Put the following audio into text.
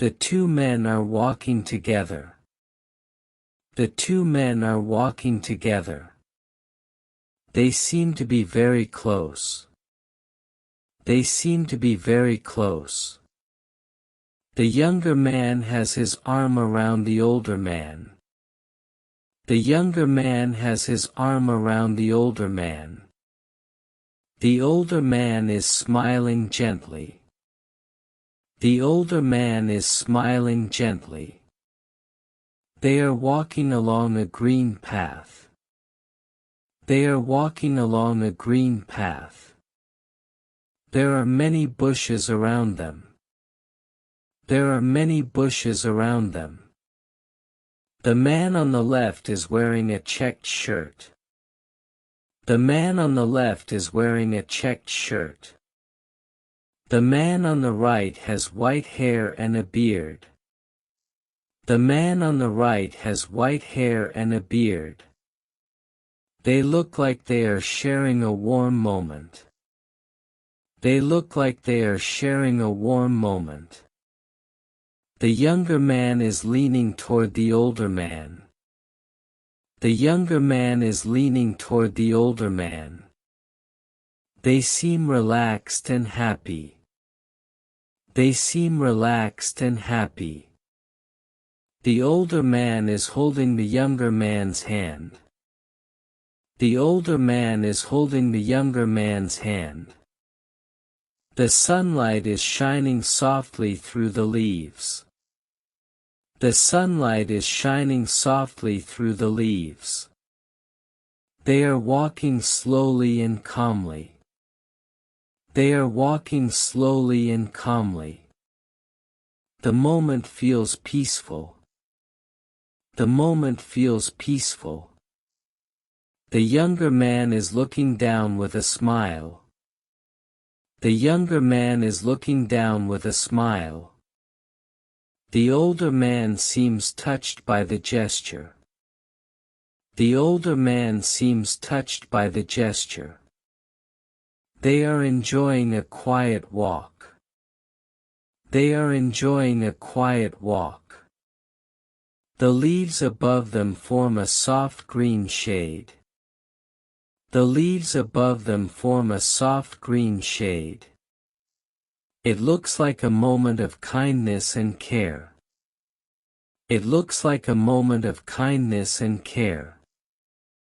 The two men are walking together. The two men are walking together. They seem to be very close. They seem to be very close. The younger man has his arm around the older man. The younger man has his arm around the older man. The older man is smiling gently. The older man is smiling gently. They are walking along a green path. They are walking along a green path. There are many bushes around them. There are many bushes around them. The man on the left is wearing a checked shirt. The man on the left is wearing a checked shirt. The man on the right has white hair and a beard. The man on the right has white hair and a beard. They look like they are sharing a warm moment. They look like they are sharing a warm moment. The younger man is leaning toward the older man. The younger man is leaning toward the older man. They seem relaxed and happy. They seem relaxed and happy. The older man is holding the younger man's hand. The older man is holding the younger man's hand. The sunlight is shining softly through the leaves. The sunlight is shining softly through the leaves. They are walking slowly and calmly. They are walking slowly and calmly. The moment feels peaceful. The moment feels peaceful. The younger man is looking down with a smile. The younger man is looking down with a smile. The older man seems touched by the gesture. The older man seems touched by the gesture. They are enjoying a quiet walk. They are enjoying a quiet walk. The leaves above them form a soft green shade. The leaves above them form a soft green shade. It looks like a moment of kindness and care. It looks like a moment of kindness and care.